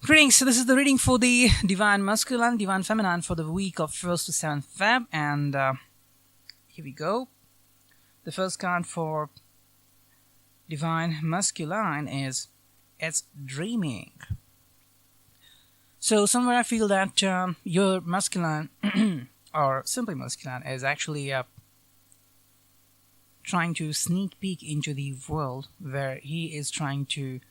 Greetings. So this is the reading for the Divine Masculine, Divine Feminine for the week of 1st to 7th Feb. And here we go. The first card for Divine Masculine is It's Dreaming. So somewhere I feel that your masculine or simply masculine is actually trying to sneak peek into the world where he is trying to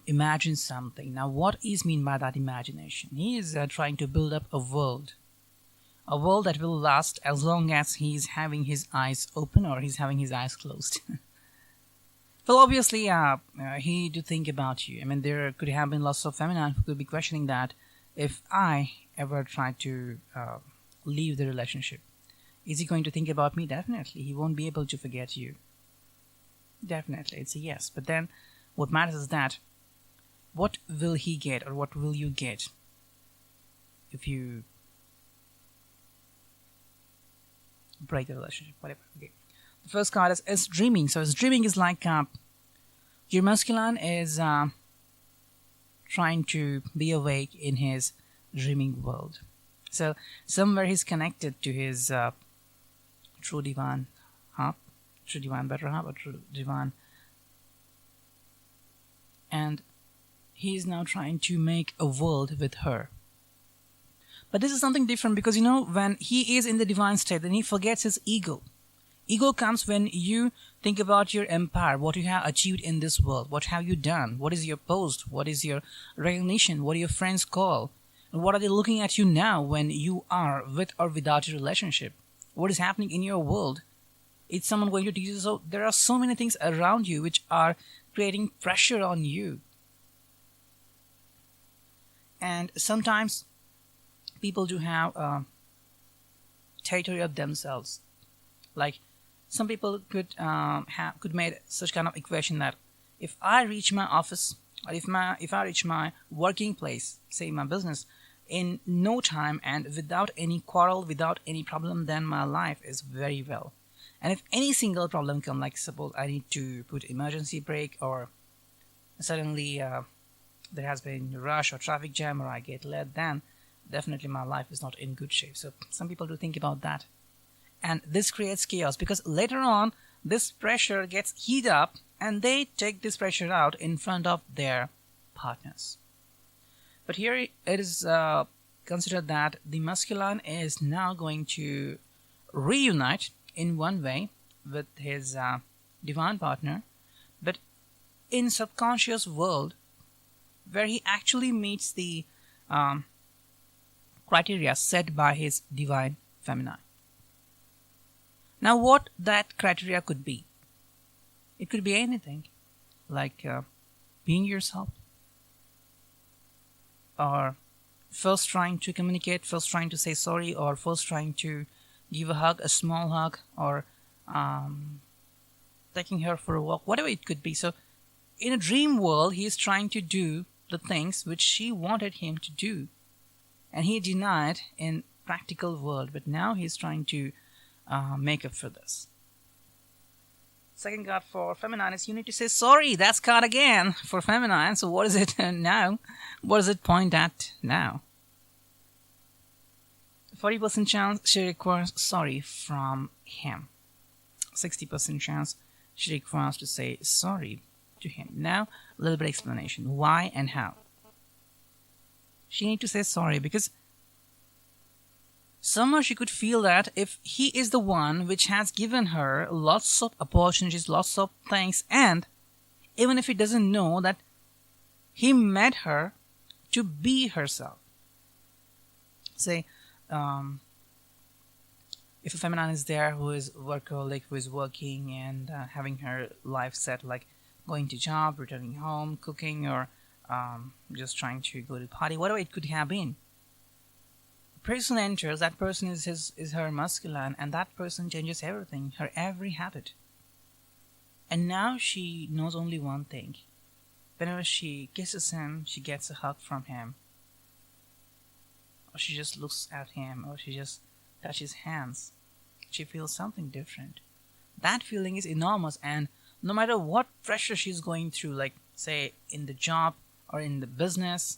imagine something. Now, what is mean by that imagination? He is trying to build up a world that will last as long as he's having his eyes open or he's having his eyes closed. Well, obviously, he do think about you. I mean, there could have been lots of feminine who could be questioning that if I ever try to leave the relationship, is he going to think about me? Definitely. He won't be able to forget you. Definitely. It's a yes. But then what matters is that what will he get or what will you get if you break the relationship, whatever. Okay. The first card is It's Dreaming. So It's Dreaming is like your masculine is trying to be awake in his dreaming world. So somewhere he's connected to his true divine half, true divine better half, or true divine, and he is now trying to make a world with her. But this is something different because, you know, when he is in the divine state, then he forgets his ego. Ego comes when you think about your empire, what you have achieved in this world, what have you done, what is your post, what is your recognition, what do your friends call, and what are they looking at you now when you are with or without a relationship? What is happening in your world? Is someone going to teach you? So there are so many things around you which are creating pressure on you. And sometimes people do have territory of themselves. Like some people could make such kind of equation that if I reach my office or if I reach my working place, say my business, in no time and without any quarrel, without any problem, then my life is very well. And if any single problem comes, like suppose I need to put emergency brake or suddenly there has been a rush or traffic jam or I get late, then definitely my life is not in good shape. So some people do think about that. And this creates chaos because later on this pressure gets heated up and they take this pressure out in front of their partners. But here it is considered that the masculine is now going to reunite in one way with his divine partner, but in subconscious world where he actually meets the criteria set by his divine feminine. Now what that criteria could be? It could be anything, like being yourself, or first trying to communicate, first trying to say sorry, or first trying to give a hug, a small hug, or taking her for a walk, whatever it could be. So in a dream world, he is trying to do the things which she wanted him to do, and he denied in practical world, but now he's trying to make up for this. Second card for feminine is You Need to Say Sorry. That's card again for feminine. So what is it now? What does it point at now? 40% chance she requires sorry from him. 60% chance she requires to say sorry to him. Now, a little bit of explanation. Why and how? She needs to say sorry because somehow she could feel that if he is the one which has given her lots of opportunities, lots of things, and even if he doesn't know that he made her to be herself. Say, if a feminine is there who is workaholic, who is working and having her life set, like going to job, returning home, cooking, or just trying to go to party, whatever it could have been. Person enters, that person is her masculine, and that person changes everything, her every habit. And now she knows only one thing. Whenever she kisses him, she gets a hug from him, or she just looks at him, or she just touches hands, she feels something different. That feeling is enormous, and no matter what pressure she's going through, like say in the job or in the business,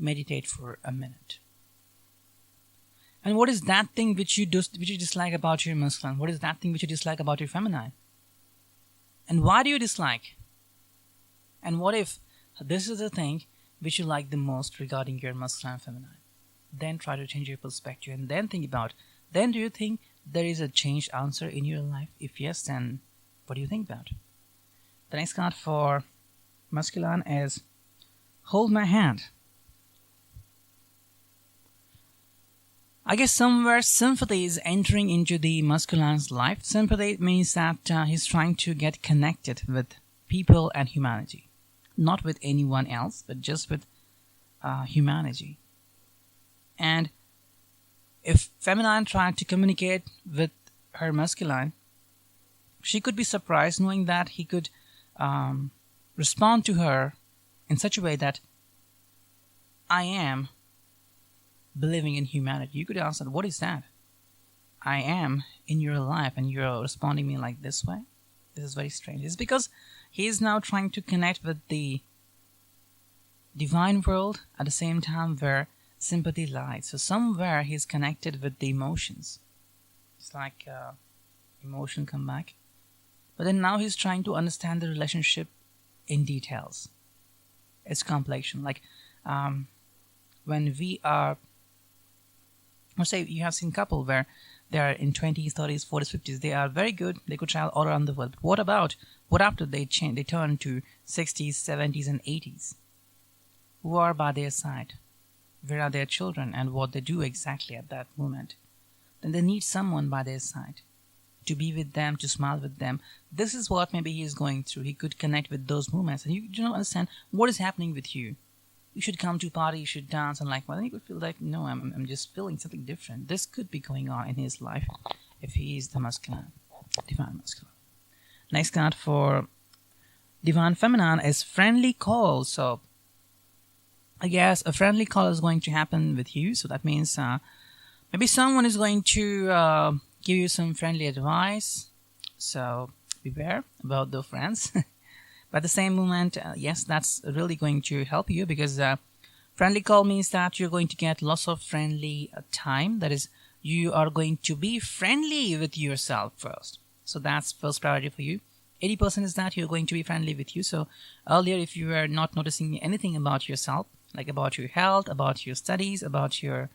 meditate for a minute. And what is that thing which you dislike about your masculine? What is that thing which you dislike about your feminine? And why do you dislike? And what if this is the thing which you like the most regarding your masculine and feminine? Then try to change your perspective and then think about, then do you think there is a changed answer in your life? If yes, then what do you think about? The next card for masculine is hold my hand. I guess somewhere sympathy is entering into the masculine's life. Sympathy means that he's trying to get connected with people and humanity. Not with anyone else, but just with humanity. And if feminine tried to communicate with her masculine, she could be surprised knowing that he could respond to her in such a way that I am believing in humanity. You could ask that, what is that? I am in your life and you're responding me like this way? This is very strange. It's because he is now trying to connect with the divine world at the same time where sympathy lies. So somewhere he's connected with the emotions. It's like emotion come back. But then now he's trying to understand the relationship in details. It's complexion. Like when we are, let's say you have seen couple where they are in 20s, 30s, 40s, 50s. They are very good. They could travel all around the world. But what after they change? They turn to 60s, 70s, and 80s. Who are by their side? Where are their children and what they do exactly at that moment? Then they need someone by their side to be with them, to smile with them. This is what maybe he is going through. He could connect with those moments. And you do not understand what is happening with you. You should come to a party, you should dance, and like, well, then you could feel like, no, I'm just feeling something different. This could be going on in his life if he is the masculine, divine masculine. Next card for divine feminine is friendly call. So I guess a friendly call is going to happen with you. So that means maybe someone is going to give you some friendly advice. So beware about those friends. But at the same moment, yes, that's really going to help you because friendly call means that you're going to get lots of friendly time. That is, you are going to be friendly with yourself first. So that's first priority for you. 80% is that you're going to be friendly with you. So earlier, if you were not noticing anything about yourself, like about your health, about your studies, about your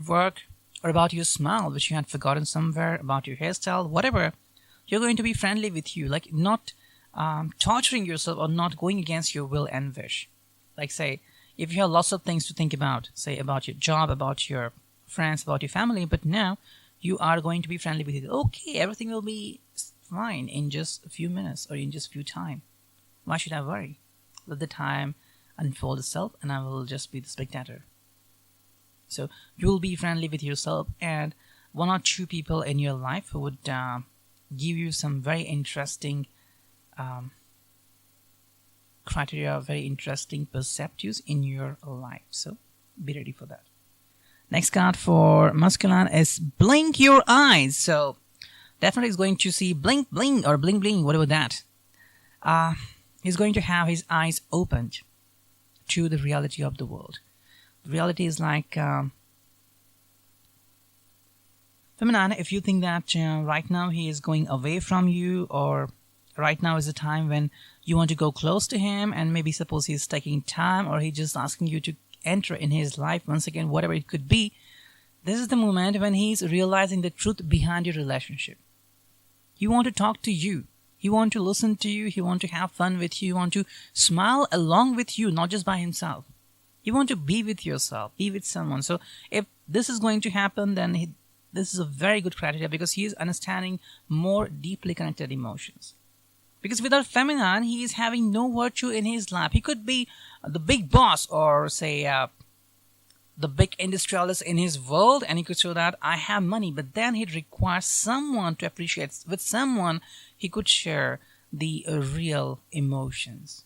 work, or about your smile, which you had forgotten somewhere, about your hairstyle, whatever, you're going to be friendly with you, like not torturing yourself or not going against your will and wish. Like say, if you have lots of things to think about, say about your job, about your friends, about your family, but now you are going to be friendly with it. Okay, everything will be fine in just a few minutes or in just a few time. Why should I worry? Let the time unfold itself and I will just be the spectator. So you will be friendly with yourself and one or two people in your life who would give you some very interesting criteria, very interesting perceptives in your life. So be ready for that. Next card for masculine is blink your eyes. So definitely is going to see blink bling or bling bling, whatever that. He's going to have his eyes opened to the reality of the world. The reality is like feminine, if you think that right now he is going away from you or right now is the time when you want to go close to him and maybe suppose he's taking time or he's just asking you to enter in his life once again, whatever it could be, this is the moment when he's realizing the truth behind your relationship. He wants to talk to you. He wants to listen to you. He wants to have fun with you. He wants to smile along with you, not just by himself. You want to be with yourself, be with someone. So if this is going to happen, then this is a very good criteria because he is understanding more deeply connected emotions. Because without feminine, he is having no virtue in his life. He could be the big boss or say the big industrialist in his world and he could show that I have money. But then he'd require someone to appreciate. With someone, he could share the real emotions.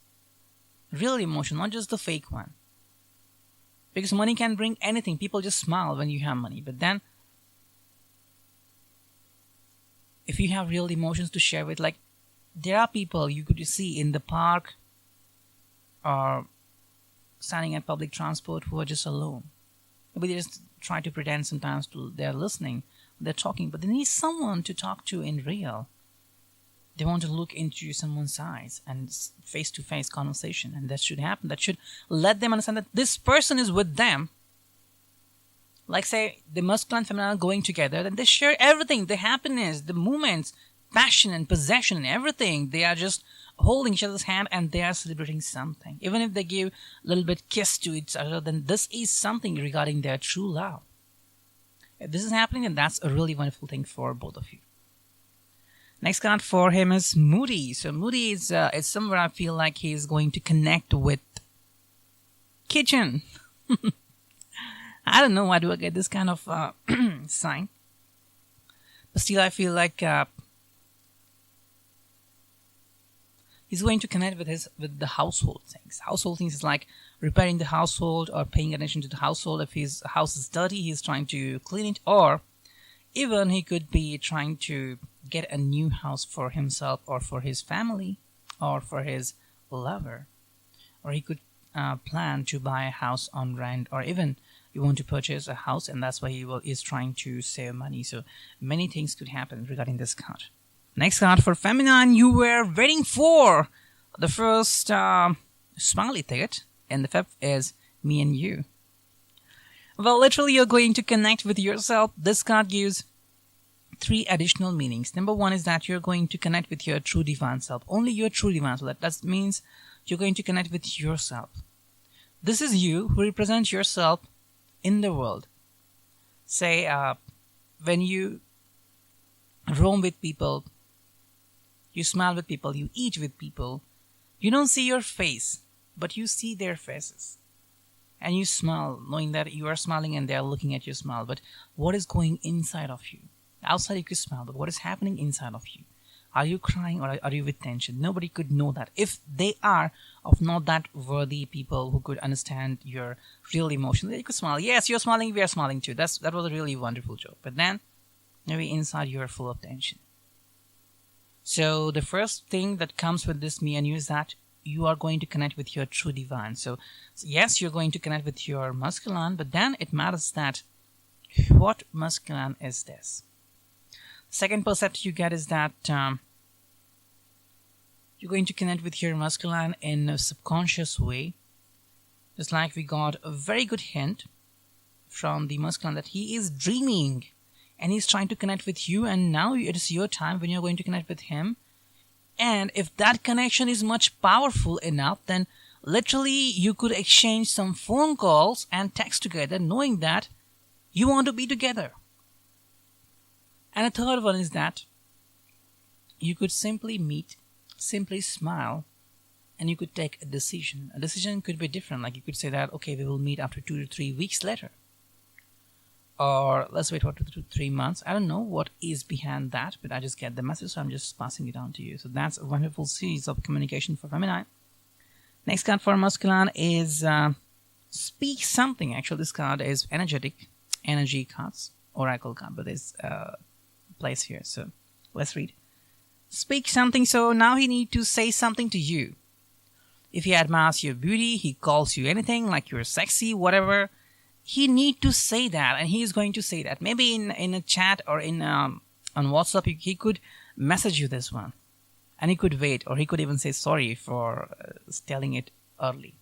Real emotion, not just the fake one. Because money can bring anything. People just smile when you have money. But then, if you have real emotions to share with, like, there are people you could see in the park or standing at public transport who are just alone. Maybe they just try to pretend sometimes they're listening, they're talking, but they need someone to talk to in real. They want to look into someone's eyes and face-to-face conversation, and that should happen. That should let them understand that this person is with them. Like, say, the masculine and feminine are going together, then they share everything, the happiness, the moments, passion and possession and everything. They are just holding each other's hand and they are celebrating something. Even if they give a little bit kiss to each other, then this is something regarding their true love. If this is happening, then that's a really wonderful thing for both of you. Next card for him is Moody. So Moody is somewhere I feel like he's going to connect with kitchen. I don't know why do I get this kind of sign. But still I feel like he's going to connect with the household things. Household things is like repairing the household or paying attention to the household. If his house is dirty, he's trying to clean it, or even he could be trying to get a new house for himself or for his family or for his lover. Or he could plan to buy a house on rent, or even you want to purchase a house and that's why he is trying to save money. So many things could happen regarding this card. Next card for feminine, you were waiting for the first smiley ticket, and the fifth is me and you. Well, literally you're going to connect with yourself. This card gives 3 additional meanings. Number 1 is that you're going to connect with your true divine self. Only your true divine self. That means you're going to connect with yourself. This is you who represents yourself in the world. Say, when you roam with people, you smile with people, you eat with people, you don't see your face, but you see their faces. And you smile, knowing that you are smiling and they are looking at your smile. But what is going inside of you? Outside you could smile, but what is happening inside of you? Are you crying or are you with tension? Nobody could know that. If they are of not that worthy people who could understand your real emotion, they could smile. Yes, you're smiling, we are smiling too. That was a really wonderful joke. But then, maybe inside you are full of tension. So the first thing that comes with this me and you is that you are going to connect with your true divine. So yes, you're going to connect with your masculine, but then it matters that what masculine is this? Second percept you get is that you're going to connect with your masculine in a subconscious way. Just like we got a very good hint from the masculine that he is dreaming and he's trying to connect with you, and now it is your time when you're going to connect with him. And if that connection is much powerful enough, then literally you could exchange some phone calls and text together knowing that you want to be together. And a third one is that you could simply meet, simply smile, and you could take a decision. A decision could be different. Like you could say that, okay, we will meet after 2 to 3 weeks later. Or let's wait for 2 to 3 months. I don't know what is behind that, but I just get the message, so I'm just passing it on to you. So that's a wonderful series of communication for feminine. Next card for masculine is speak something. Actually, this card is energy cards, oracle card, but there's place here. So let's read. Speak something. So now he need to say something to you. If he admires your beauty, he calls you anything like you're sexy, whatever. He need to say that, and he is going to say that. Maybe in a chat or on WhatsApp, he could message you this one, and he could wait, or he could even say sorry for telling it early.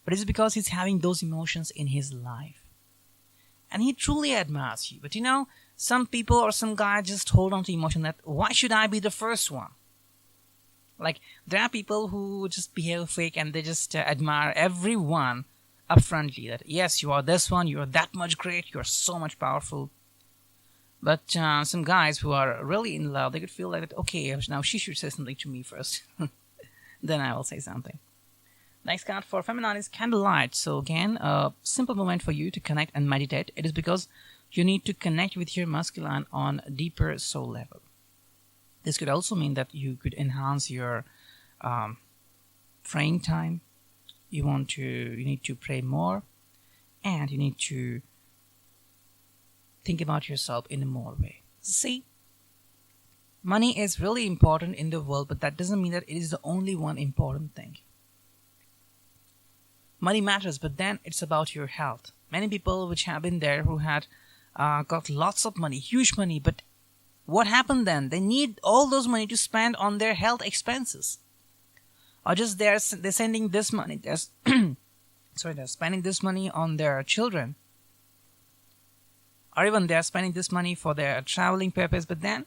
But it's because he's having those emotions in his life, and he truly admires you. But some people or some guy just hold on to emotion that why should I be the first one? Like there are people who just behave fake and they just admire everyone upfrontly, that yes, you are this one, you are that much great, you are so much powerful. But some guys who are really in love, they could feel like, okay, now she should say something to me first. Then I will say something. Next card for feminine is candlelight. So again, a simple moment for you to connect and meditate. It is because you need to connect with your masculine on a deeper soul level. This could also mean that you could enhance your praying time. You need to pray more, and you need to think about yourself in a more way. See, money is really important in the world, but that doesn't mean that it is the only one important thing. money matters, but then it's about your health. Many people which have been there who had got lots of money, huge money, but what happened then? They need all those money to spend on their health expenses, or just they're sending this money. They're spending this money on their children, or even they're spending this money for their traveling purpose. But then,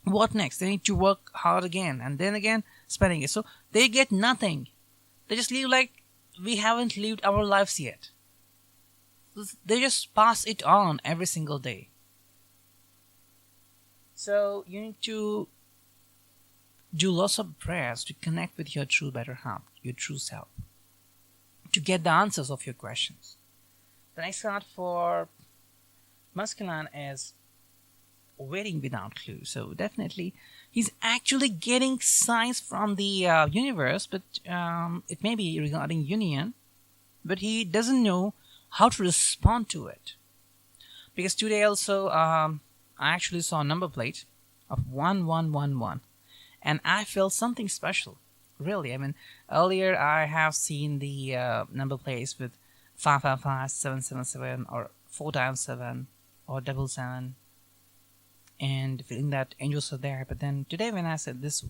what next? They need to work hard again, and then again spending it. So they get nothing. They just live like we haven't lived our lives yet. They just pass it on every single day. So you need to do lots of prayers to connect with your true better half, your true self, to get the answers of your questions. The next card for masculine is waiting without clue. So definitely he's actually getting signs from the universe, but it may be regarding union, but he doesn't know how to respond to it. Because today also I actually saw a number plate of 1111, and I felt something special. Really, I mean, earlier I have seen the number plates with 555, 777, or 4 times 7, or 777, and feeling that angels are there. But then today, when I said this,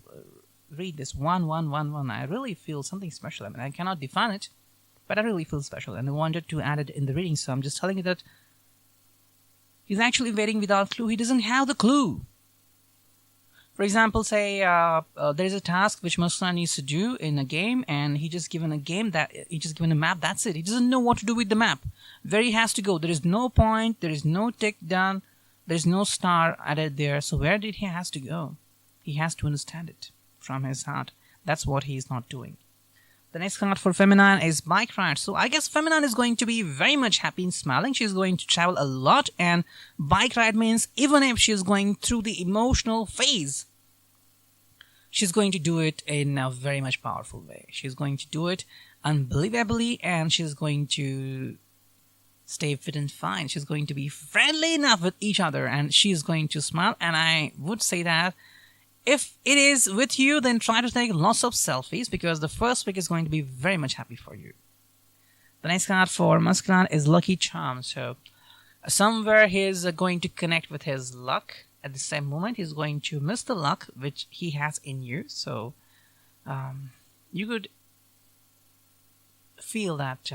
read this 1111, I really feel something special. I mean, I cannot define it, but I really feel special, and I wanted to add it in the reading. So I'm just telling you that he's actually waiting without clue. He doesn't have the clue. For example, say there's a task which Muslim needs to do in a game, and he just given a map. That's it. He doesn't know what to do with the map. Where he has to go. There is no point. There is no tick done. There is no star added there. So where did he has to go? He has to understand it from his heart. That's what he is not doing. The next card for feminine is bike ride. So I guess feminine is going to be very much happy and smiling. She's going to travel a lot, and bike ride means even if she's going through the emotional phase, she's going to do it in a very much powerful way. She's going to do it unbelievably, and she's going to stay fit and fine. She's going to be friendly enough with each other, and she's going to smile. And I would say that if it is with you, then try to take lots of selfies, because the first week is going to be very much happy for you. The next card for masculine is lucky charm. So somewhere he's going to connect with his luck. At the same moment, he's going to miss the luck which he has in you. So you could feel that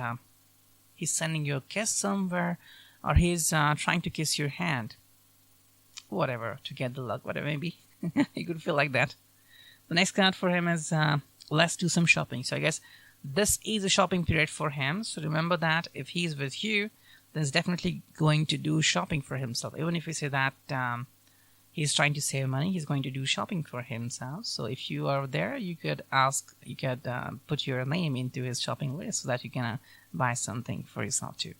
he's sending you a kiss somewhere, or he's trying to kiss your hand, whatever, to get the luck, whatever it may be. You could feel like that. The next card for him is let's do some shopping. So I guess this is a shopping period for him. So remember that if he's with you, then he's definitely going to do shopping for himself. Even if we say that he's trying to save money, he's going to do shopping for himself. So if you are there, you could put your name into his shopping list so that you can buy something for yourself too.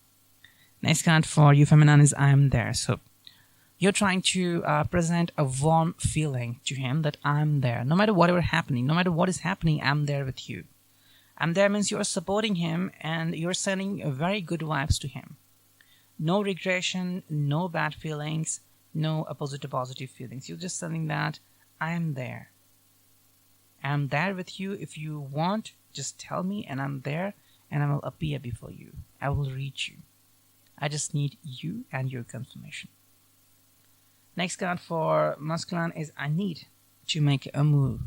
Next card for you feminine is I am there. So you're trying to present a warm feeling to him that I'm there. No matter whatever happening, no matter what is happening, I'm there with you. I'm there means you're supporting him, and you're sending very good vibes to him. No regression, no bad feelings, no opposite to positive feelings. You're just sending that I am there. I'm there with you. If you want, just tell me, and I'm there, and I will appear before you. I will reach you. I just need you and your confirmation. Next card for masculine is I need to make a move.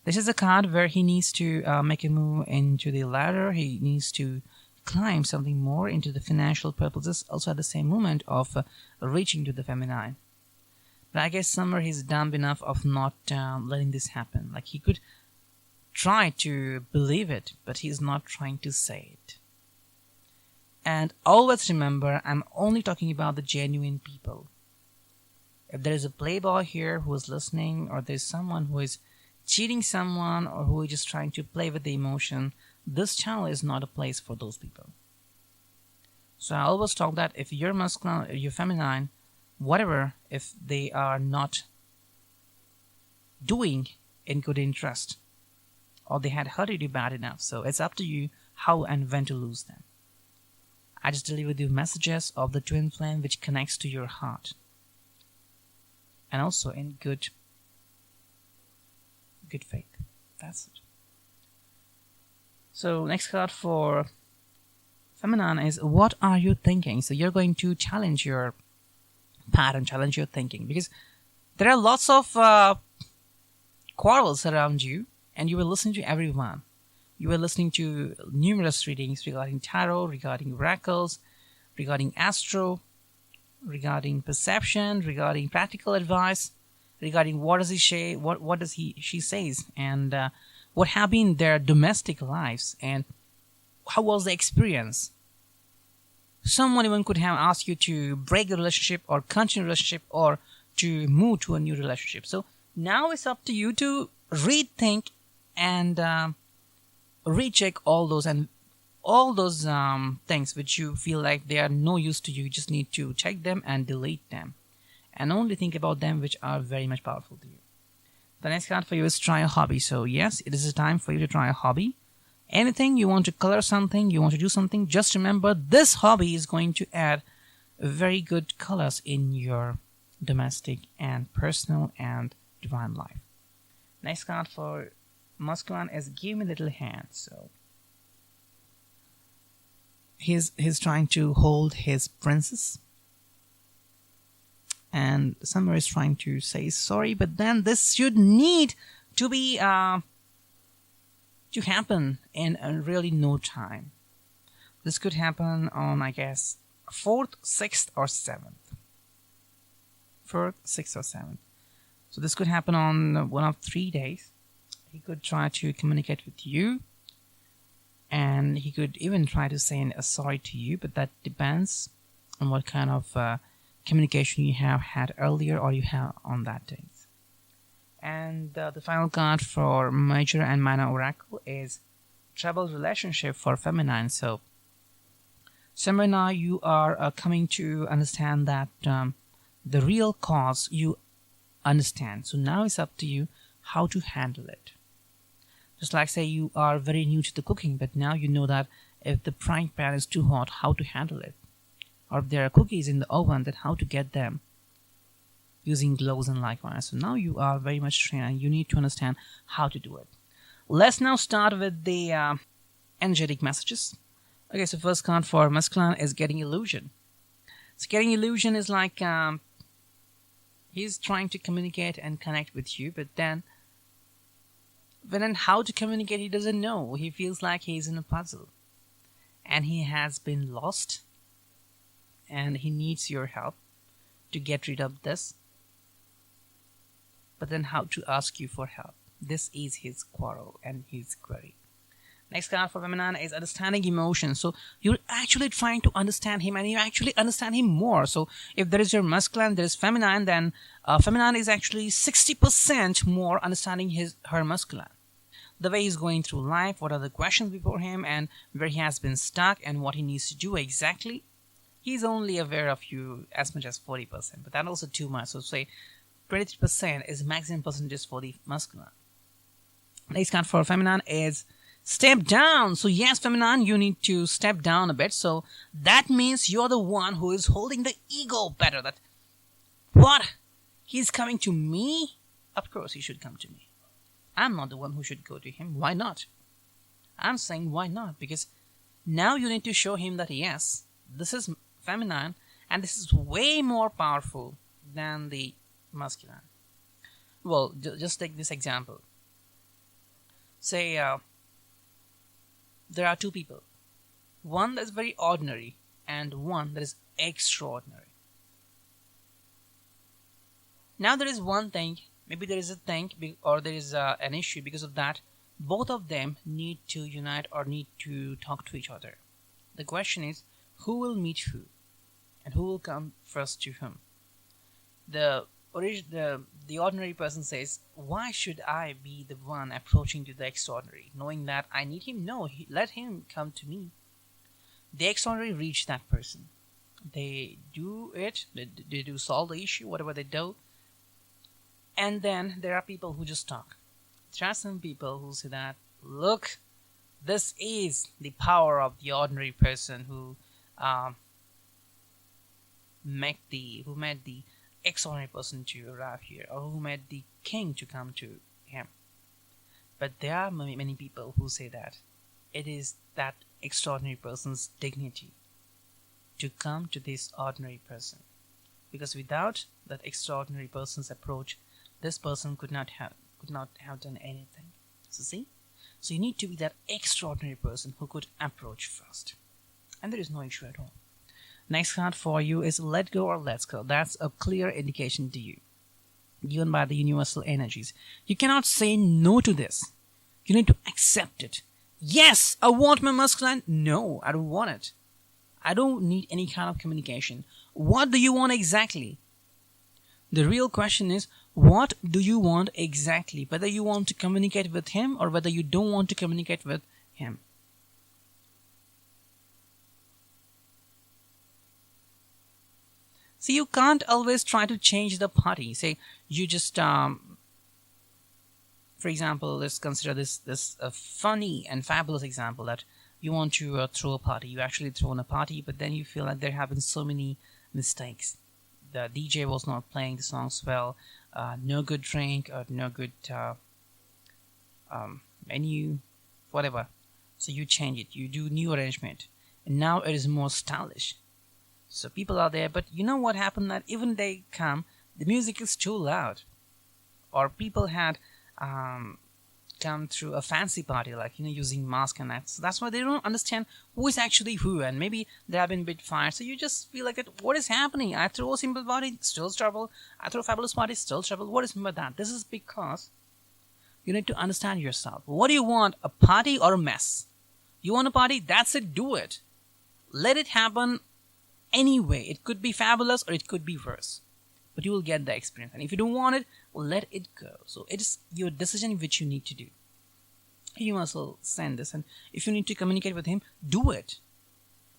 This is a card where he needs to make a move into the ladder. He needs to climb something more into the financial purposes, also at the same moment of reaching to the feminine. But I guess somewhere he's dumb enough of not letting this happen. Like, he could try to believe it, but he's not trying to say it. And always remember, I'm only talking about the genuine people. If there is a playboy here who is listening, or there's someone who is cheating someone, or who is just trying to play with the emotion, this channel is not a place for those people. So I always talk that if you're masculine or you're feminine, whatever, if they are not doing in good interest, or they had hurted you bad enough, so it's up to you how and when to lose them. I just deliver you messages of the twin flame which connects to your heart, and also in good faith. That's it. So next card for Feminine is what are you thinking? So you're going to challenge your pattern, challenge your thinking, because there are lots of quarrels around you, and you will listen to everyone. You were listening to numerous readings regarding tarot, regarding oracles, regarding astro, regarding perception, regarding practical advice, regarding what does he say, what does she says, and what have been their domestic lives, and how was the experience. Someone even could have asked you to break the relationship or continue the relationship or to move to a new relationship. So now it's up to you to rethink and recheck all those things which you feel like they are no use to you. You just need to check them and delete them, and only think about them which are very much powerful to you. The next card for you is try a hobby. So yes, it is a time for you to try a hobby. Anything you want to color something, you want to do something, just remember this hobby is going to add very good colors in your domestic and personal and divine life. Next card for masculine is give me a little hand. So he's trying to hold his princess, and somewhere is trying to say sorry, but then this should need to be to happen in really no time. This could happen on, I guess, 4th, 6th, or 7th. 4th, 6th, or 7th. So this could happen on one of 3 days. He could try to communicate with you, and he could even try to say a sorry to you, but that depends on what kind of communication you have had earlier or you have on that day. And the final card for major and minor oracle is troubled relationship for feminine. So somewhere now you are coming to understand that the real cause you understand. So now it's up to you how to handle it. Just like say you are very new to the cooking, but now you know that if the frying pan is too hot, how to handle it. Or if there are cookies in the oven, then how to get them using gloves and likewise. So now you are very much trained and you need to understand how to do it. Let's now start with the energetic messages. Okay, so first card for masculine is getting illusion. So getting illusion is like he's trying to communicate and connect with you, but then when and how to communicate he doesn't know. He feels like he's in a puzzle and he has been lost and he needs your help to get rid of this. But then how to ask you for help. This is his quarrel and his query. Next card for feminine is understanding emotions. So you're actually trying to understand him and you actually understand him more. So if there is your masculine, there is feminine, then feminine is actually 60% more understanding her masculine. The way he's going through life, what are the questions before him, and where he has been stuck and what he needs to do exactly. He's only aware of you as much as 40%, but that's also too much. So say 23% is maximum percentage for the masculine. Next card for feminine is step down. So yes, feminine, you need to step down a bit. So that means you're the one who is holding the ego better. That what? He's coming to me? Of course he should come to me. I'm not the one who should go to him. Why not? I'm saying why not? Because now you need to show him that yes, this is feminine and this is way more powerful than the masculine. Well, just take this example. Say there are two people. One that is very ordinary and one that is extraordinary. Now there is one thing, maybe there is a thing or there is an issue. Because of that, both of them need to unite or need to talk to each other. The question is, who will meet who and who will come first to whom? The ordinary person says, why should I be the one approaching to the extraordinary, knowing that I need him? No, let him come to me. The extraordinary reach that person. They do it, they do solve the issue, whatever they do. And then there are people who just talk. There are some people who say that, look, this is the power of the ordinary person who met the extraordinary person to arrive here, or who made the king to come to him. But there are many people who say that It is that extraordinary person's dignity to come to this ordinary person. Because without that extraordinary person's approach, this person could not have done anything. So see? So you need to be that extraordinary person who could approach first. And there is no issue at all. Next card for you is let go or let's go. That's a clear indication to you, given by the universal energies. You cannot say no to this. You need to accept it. Yes, I want my masculine. No, I don't want it. I don't need any kind of communication. What do you want exactly? The real question is, what do you want exactly? Whether you want to communicate with him or whether you don't want to communicate with him. See, you can't always try to change the party. Say, you just, for example, let's consider this funny and fabulous example that you want to throw a party. You actually throw a party, but then you feel like there have been so many mistakes. The DJ was not playing the songs well, no good drink, or no good menu, whatever. So you change it, you do new arrangement, and now it is more stylish. So people are there, but you know what happened? That even they come, the music is too loud, or people had come through a fancy party, like using mask and that. So that's why they don't understand who is actually who, and maybe they have been a bit fired. So you just feel like, what is happening? I throw a simple party, still trouble. I throw a fabulous party, still trouble. What is with that? This is because you need to understand yourself. What do you want? A party or a mess? You want a party? That's it. Do it. Let it happen anyway. It could be fabulous or it could be worse, but you will get the experience. And if you don't want it, let it go. So it is your decision which you need to do. You must send this, and if you need to communicate with him, do it,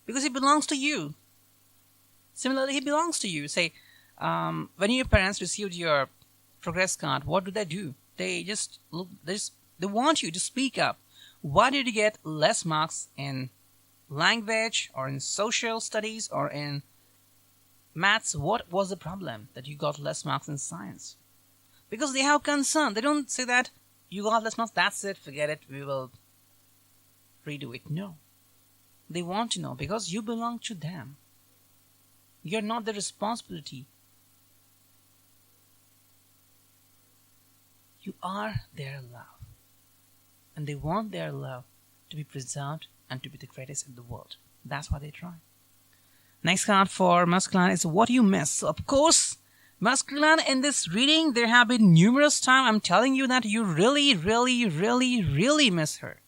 because he belongs to you. Similarly, he belongs to you. Say, when your parents received your progress card, what do? They just look. They want you to speak up. Why did you get less marks in language or in social studies or in maths? What was the problem that you got less marks in science? Because they have concern. They don't say that you got less marks, that's it, forget it, we will redo it. No. They want to know because you belong to them. You're not their responsibility. You are their love. And they want their love to be preserved and to be the greatest in the world. That's why they try. Next card for masculine is what you miss. So of course, masculine, in this reading, there have been numerous times I'm telling you that you really, really, really, really miss her.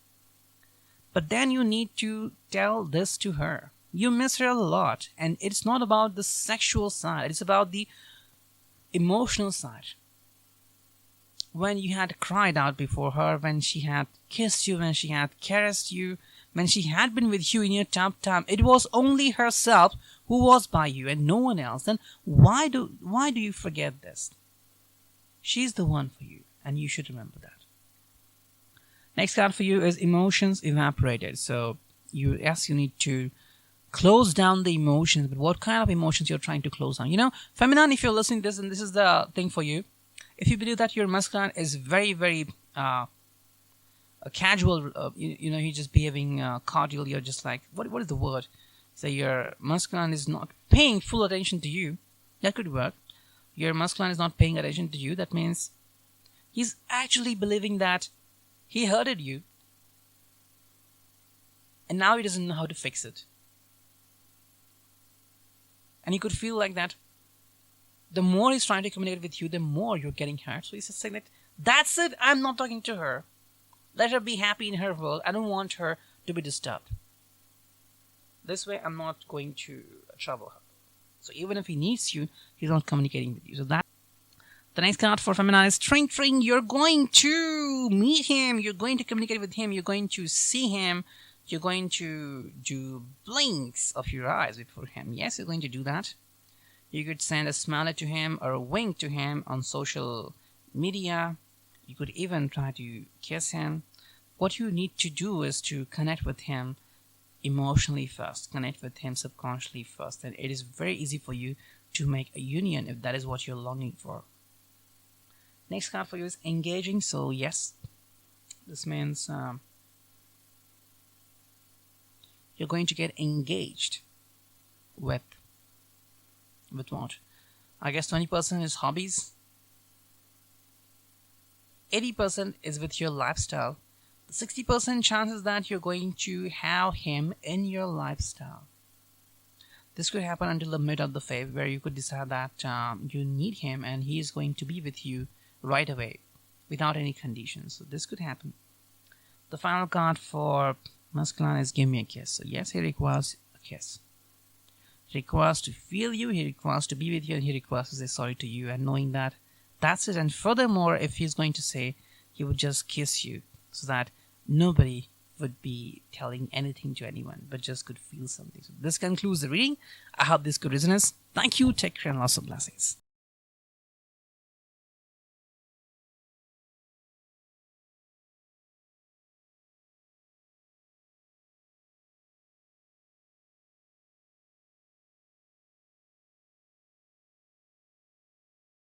But then you need to tell this to her. You miss her a lot. And it's not about the sexual side. It's about the emotional side. When you had cried out before her, when she had kissed you, when she had caressed you, when she had been with you in your tough time, it was only herself who was by you and no one else. Then why do you forget this? She's the one for you, and you should remember that. Next card for you is emotions evaporated. So you need to close down the emotions, but what kind of emotions you're trying to close down? Feminine, if you're listening to this, and this is the thing for you, if you believe that your masculine is very, very a casual, you're just behaving cordial, you're just like, what is the word? So your masculine is not paying full attention to you. That could work. Your masculine is not paying attention to you. That means he's actually believing that he hurted you. And now he doesn't know how to fix it. And you could feel like that. The more he's trying to communicate with you, the more you're getting hurt. So he's just saying that, that's it, I'm not talking to her. Let her be happy in her world. I don't want her to be disturbed. This way, I'm not going to trouble her. So even if he needs you, he's not communicating with you. So that. The next card for feminine is Tring Tring. You're going to meet him. You're going to communicate with him. You're going to see him. You're going to do blinks of your eyes before him. Yes, you're going to do that. You could send a smiley to him or a wink to him on social media. You could even try to kiss him. What you need to do is to connect with him emotionally first, connect with him subconsciously first, and it is very easy for you to make a union if that is what you're longing for. Next card for you is engaging. So yes, this means you're going to get engaged with what? I guess 20% is hobbies, 80% is with your lifestyle. The 60% chances that you're going to have him in your lifestyle. This could happen until the mid of the phase where you could decide that you need him and he is going to be with you right away without any conditions. So this could happen. The final card for masculine is give me a kiss. So yes, he requires a kiss. He requires to feel you, he requires to be with you, and he requires to say sorry to you, and knowing that that's it. And furthermore, if he's going to say, he would just kiss you so that nobody would be telling anything to anyone, but just could feel something. So this concludes the reading. I hope this could resonate. Thank you, take care, and lots of blessings.